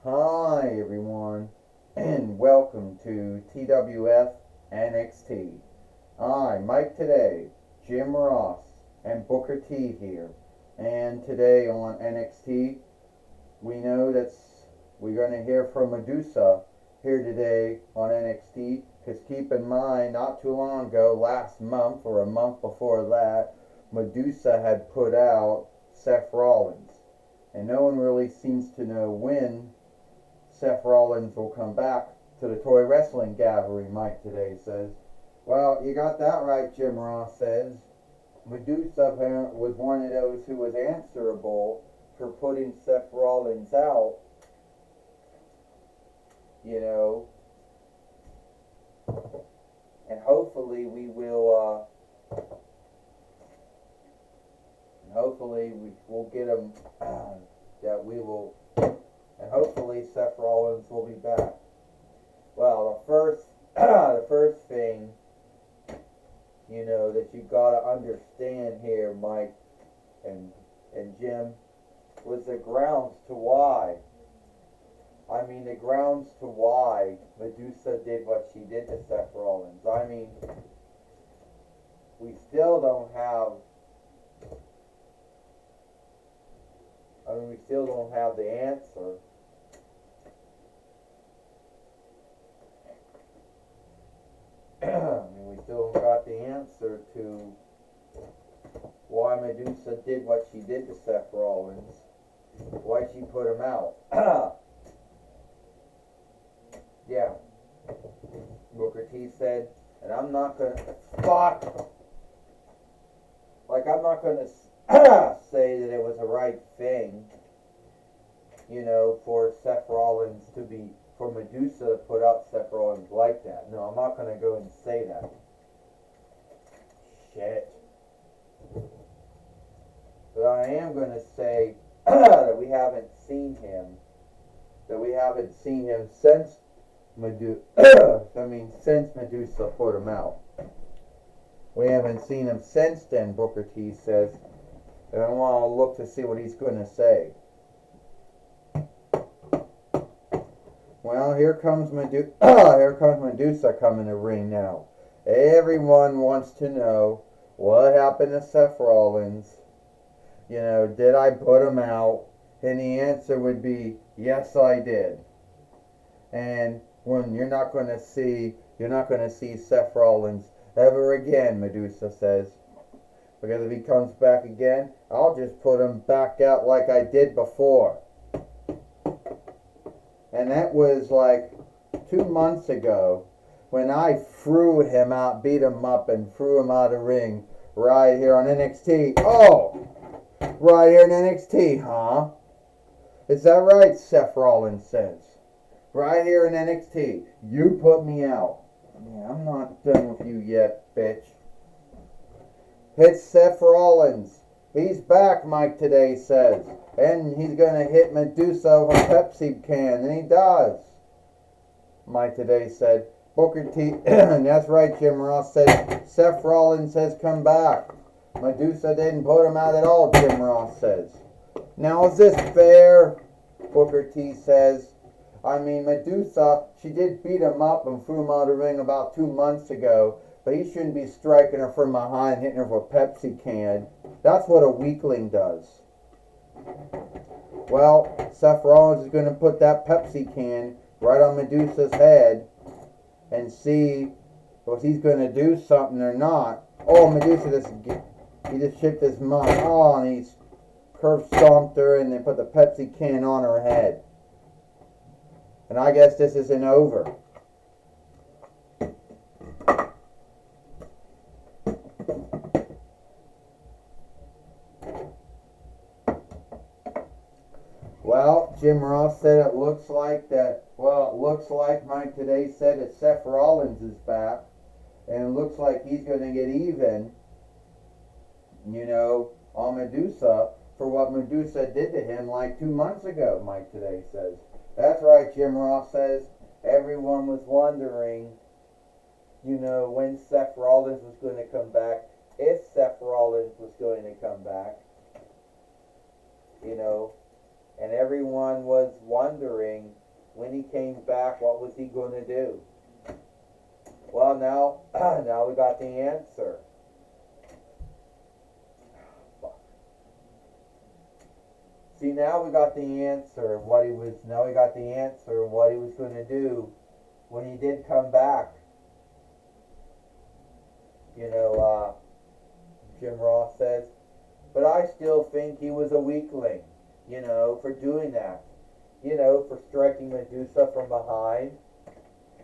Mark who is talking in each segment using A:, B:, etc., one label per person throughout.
A: Hi everyone, and welcome to TWF NXT. I'm Mike today, Jim Ross, and Booker T here. And today on NXT, we know that we're going to hear from Medusa here today on NXT. Because keep in mind, not too long ago, last month or a month before that, Medusa had put out Seth Rollins. And no one really seems to know when Seth Rollins will come back to the toy wrestling gallery, Mike today says. Well, you got that right, Jim Ross says. Medusa was one of those who was answerable for putting Seth Rollins out, you know, and hopefully we will get him, that we will, and hopefully Seth Rollins will be back. Well, the first thing, that you gotta understand here, Mike and Jim, was the grounds to why. I mean, the grounds to why Medusa did what she did to Seth Rollins. I mean, we still don't have. We still don't have the answer. We still don't got the answer to why Medusa did what she did to Seth Rollins. Why she put him out. Yeah. Booker T said, and I'm not gonna say that it was the right thing, for Seth Rollins for Medusa to put out Seth Rollins like that. No, I'm not gonna go and say that. Shit. But I am gonna say that we haven't seen him. Since since Medusa put him out. We haven't seen him since then, Booker T says. And I want to look to see what he's going to say. Well, here comes Medusa coming to ring now. Everyone wants to know what happened to Seth Rollins. Did I put him out? And the answer would be, yes, I did. And when you're not going to see Seth Rollins ever again, Medusa says. Because if he comes back again, I'll just put him back out like I did before. And that was like 2 months ago when I threw him out, beat him up, and threw him out of the ring right here on NXT. Oh! Right here in NXT, huh? Is that right, Seth Rollins says. Right here in NXT. You put me out. Yeah, I'm not done with you yet, bitch. Hits Seth Rollins. He's back, Mike today says. And he's going to hit Medusa with a Pepsi can. And he does. Mike today said. Booker T. And that's right, Jim Ross said. Seth Rollins has come back. Medusa didn't put him out at all, Jim Ross says. Now, is this fair? Booker T says. I mean, Medusa, she did beat him up and threw him out of the ring about 2 months ago, but he shouldn't be striking her from behind, hitting her with a Pepsi can. That's what a weakling does. Well, Seth Rollins is going to put that Pepsi can right on Medusa's head and see if he's going to do something or not. Oh, Medusa he just shipped his mind. Oh, and he's curb stomped her and then put the Pepsi can on her head. And I guess this isn't over. Well, Jim Ross said it looks like Mike today said that Seth Rollins is back. And it looks like he's going to get even, on Medusa for what Medusa did to him like 2 months ago, Mike today says. That's right, Jim Ross says. Everyone was wondering, when Seth Rollins was going to come back, if Seth Rollins was going to come back, and and everyone was wondering when he came back, what was he going to do? Well, now, now we got the answer. See, now we got the answer of what he was. Now we got the answer of what he was going to do when he did come back. You know, Jim Ross says, but I still think he was a weakling. You know, for doing that. You know, for striking Medusa from behind,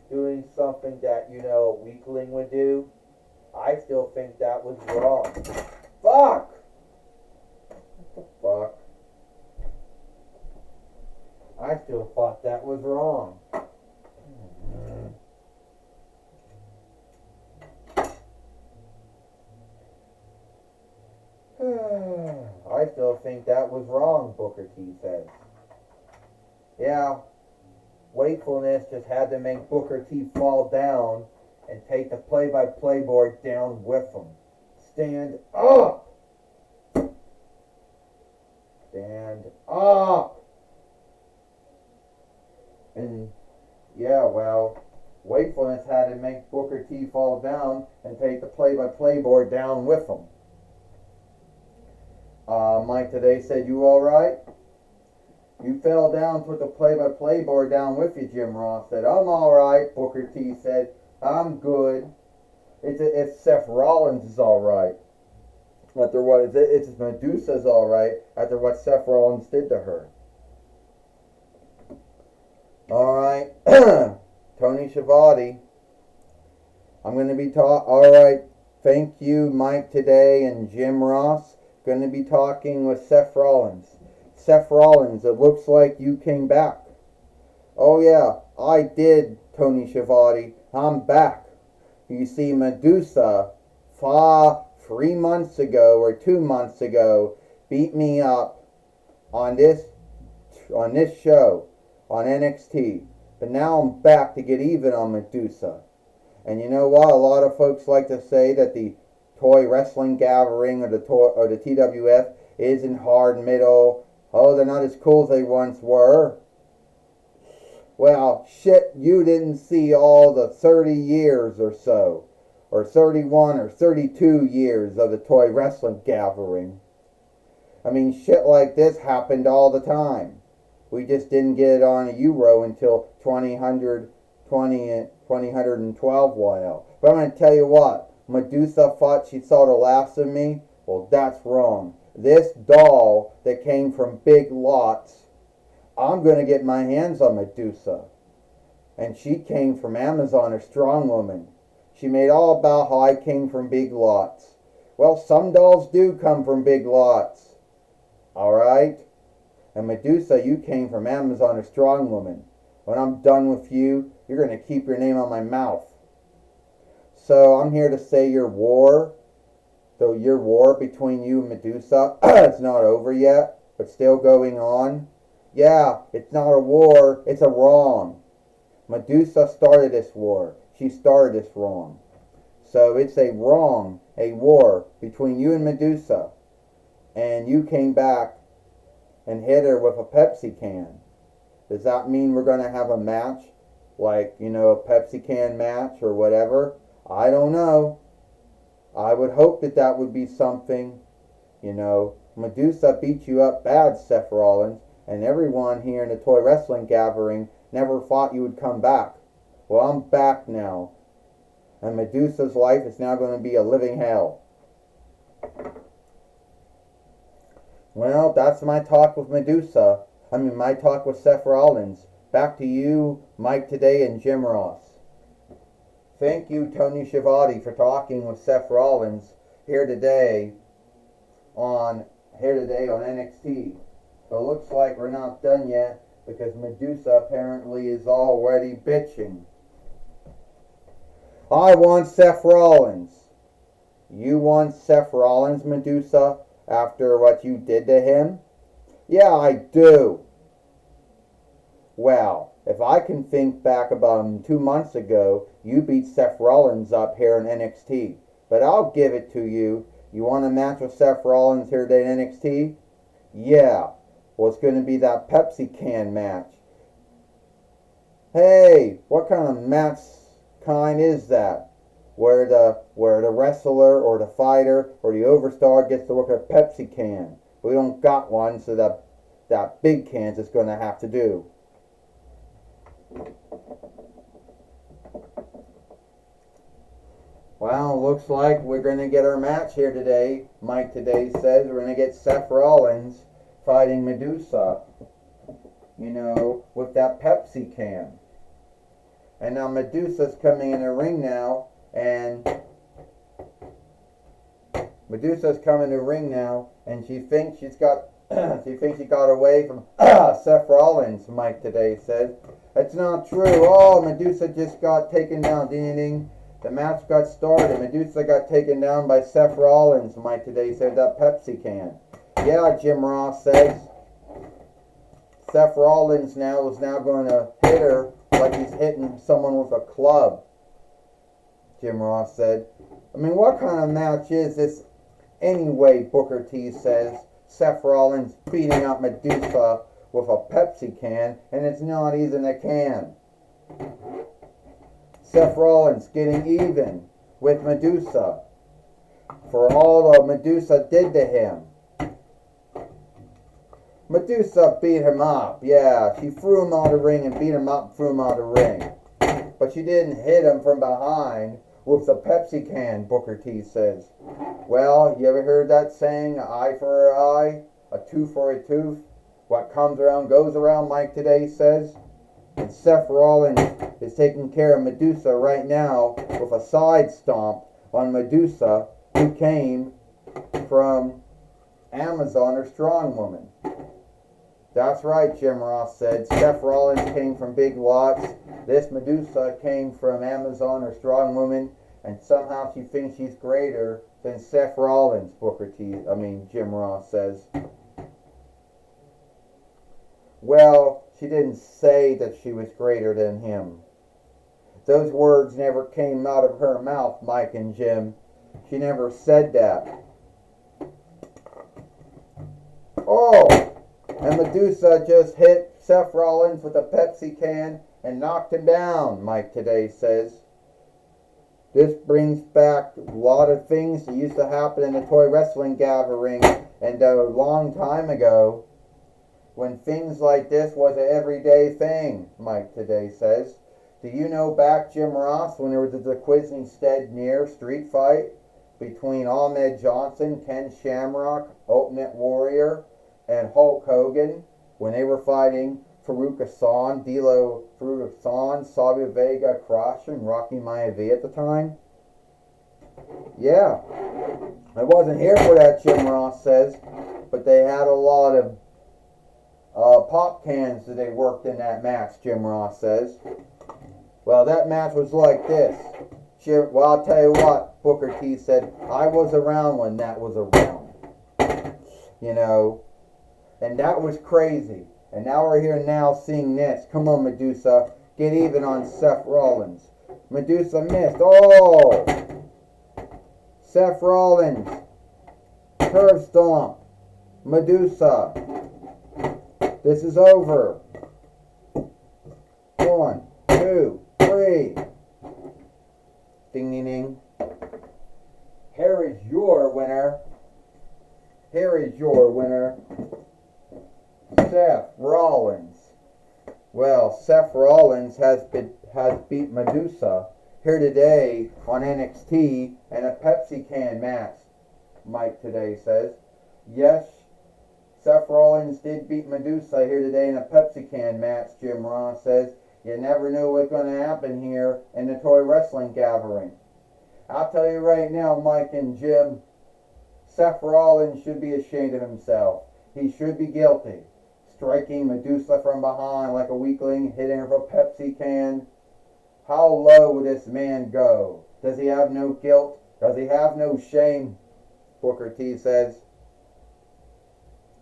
A: doing something that, you know, a weakling would do. I still think that was wrong. Fuck! What the fuck? I still thought that was wrong. I still think that was wrong, Booker T says. Yeah, wakefulness just had to make Booker T fall down and take the play-by-play board down with him. Stand up! Stand up! And, yeah, well, wakefulness had to make Booker T fall down and take the play-by-play board down with him. Mike today said, you alright? You fell down, put the play-by-play board down with you, Jim Ross said. I'm alright, Booker T said. I'm good. It's Seth Rollins is alright. After what, it's Medusa's alright after what Seth Rollins did to her. Alright, Tony Schiavone. I'm going to be alright, thank you, Mike today and Jim Ross. Going to be talking with Seth Rollins. Seth Rollins, it looks like you came back. Oh yeah, I did, Tony Schiavone. I'm back. You see, Medusa, 3 months ago or 2 months ago, beat me up on this show, on NXT. But now I'm back to get even on Medusa. And you know what? A lot of folks like to say that the Toy Wrestling Gathering or the TWF isn't hard middle. Oh, they're not as cool as they once were. Well, shit, you didn't see all the 30 years or so, or 31 or 32 years of the Toy Wrestling Gathering. I mean, shit like this happened all the time. We just didn't get it on a Euro until 2012 while. But I'm going to tell you what. Medusa thought she saw the last of me. Well, that's wrong. This doll that came from Big Lots, I'm going to get my hands on Medusa. And she came from Amazon, a strong woman. She made all about how I came from Big Lots. Well, some dolls do come from Big Lots. Alright? And Medusa, you came from Amazon, a strong woman. When I'm done with you, you're going to keep your name on my mouth. So I'm here to say your war between you and Medusa, it's not over yet, but still going on. Yeah, it's not a war, it's a wrong. Medusa started this war. She started this wrong. So it's a wrong, a war between you and Medusa. And you came back and hit her with a Pepsi can. Does that mean we're going to have a match? Like, you know, a Pepsi can match or whatever? I don't know. I would hope that would be something. You know, Medusa beat you up bad, Seth Rollins, and everyone here in the Toy Wrestling Gathering never thought you would come back. Well, I'm back now. And Medusa's life is now going to be a living hell. Well, that's my talk with Medusa. My talk with Seth Rollins. Back to you, Mike today and Jim Ross. Thank you, Tony Schiavone, for talking with Seth Rollins here today on NXT. But it looks like we're not done yet because Medusa apparently is already bitching. I want Seth Rollins. You want Seth Rollins, Medusa, after what you did to him? Yeah, I do. Well, if I can think back about 2 months ago, you beat Seth Rollins up here in NXT. But I'll give it to you. You want a match with Seth Rollins here today in NXT? Yeah. Well, it's going to be that Pepsi can match. Hey, what kind of match kind is that? Where the wrestler or the fighter or the overstar gets to work a Pepsi can. We don't got one, so that big can's is going to have to do. Well, looks like we're going to get our match here today. Mike today says we're going to get Seth Rollins fighting Medusa, you know, with that Pepsi can. And now Medusa's coming in the ring now, and she thinks she's got she got away from Seth Rollins, Mike today says. That's not true. Oh, Medusa just got taken down. Ding, ding, ding. The match got started. Medusa got taken down by Seth Rollins, Mike today said. That Pepsi can. Yeah, Jim Ross says. Seth Rollins is now going to hit her like he's hitting someone with a club, Jim Ross said. I mean, what kind of match is this anyway, Booker T says. Seth Rollins beating up Medusa with a Pepsi can, and it's not even a can. Seth Rollins getting even with Medusa for all that Medusa did to him. Medusa beat him up. Yeah, she threw him out of the ring and beat him up and threw him out of the ring. But she didn't hit him from behind with the Pepsi can, Booker T says. Well, you ever heard that saying, an eye for an eye, a tooth for a tooth? What comes around goes around, Mike today says. And Seth Rollins is taking care of Medusa right now with a side stomp on Medusa, who came from Amazon or Strong Woman. That's right, Jim Ross said. Seth Rollins came from Big Lots. This Medusa came from Amazon or Strong Woman, and somehow she thinks she's greater than Seth Rollins, Jim Ross says. Well, she didn't say that she was greater than him. Those words never came out of her mouth, Mike and Jim. She never said that. Oh! And Medusa just hit Seth Rollins with a Pepsi can and knocked him down, Mike today says. This brings back a lot of things that used to happen in the toy wrestling gathering and a long time ago when things like this was an everyday thing, Mike today says. Do you know back, Jim Ross, when there was the Quisney Near street fight between Ahmed Johnson, Ken Shamrock, Ultimate Warrior, and Hulk Hogan, when they were fighting Farouk Hassan, D'Lo Farouk Hassan, Savio Vega, Crush, and Rocky Maivia at the time? Yeah. I wasn't here for that, Jim Ross says, but they had a lot of pop cans that they worked in that match, Jim Ross says. Well, that match was like this. Well, I'll tell you what, Booker T said, I was around when that was around. You know, and that was crazy. And now we're here now seeing this. Come on, Medusa. Get even on Seth Rollins. Medusa missed. Oh! Seth Rollins. Curve stomp. Medusa. This is over. 1, 2, 3. Ding, ding, ding. Here is your winner. Here is your winner. Seth Rollins. Well, Seth Rollins has beat Medusa here today on NXT and a Pepsi can match, Mike today says. Yes, Seth Rollins did beat Medusa here today in a Pepsi can match, Jim Ross says. You never knew what was going to happen here in the toy wrestling gathering. I'll tell you right now, Mike and Jim, Seth Rollins should be ashamed of himself. He should be guilty. Striking Medusa from behind like a weakling, hitting her with a Pepsi can. How low would this man go? Does he have no guilt? Does he have no shame? Booker T says.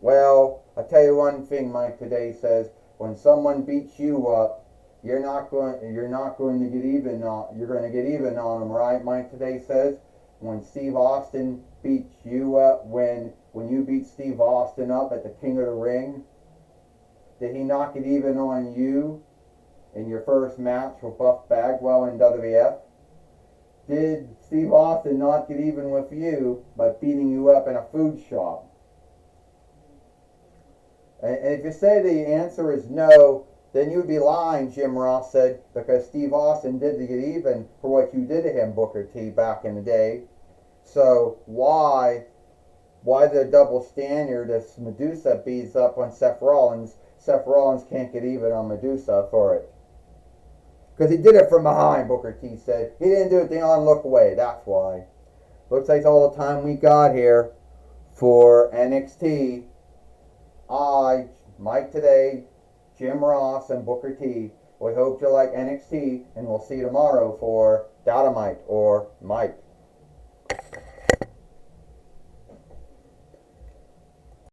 A: Well, I'll tell you one thing, Mike today says, when someone beats you up, you're not going to get even on, you're going to get even on them, right? Mike today says. When Steve Austin beats you up, when you beat Steve Austin up at the King of the Ring, Did he not get even on you in your first match with Buff Bagwell in WWF? Did Steve Austin not get even with you by beating you up in a food shop? And if you say the answer is no, then you would be lying, Jim Ross said, because Steve Austin did get even for what you did to him, Booker T, back in the day. So why the double standard if Medusa beats up on Seth Rollins? Seth Rollins can't get even on Medusa for it. Because he did it from behind, Booker T said. He didn't do it the on-look away, that's why. Looks like all the time we got here for NXT. Mike today, Jim Ross, and Booker T. We hope you like NXT, and we'll see you tomorrow for Dynamite or Mike.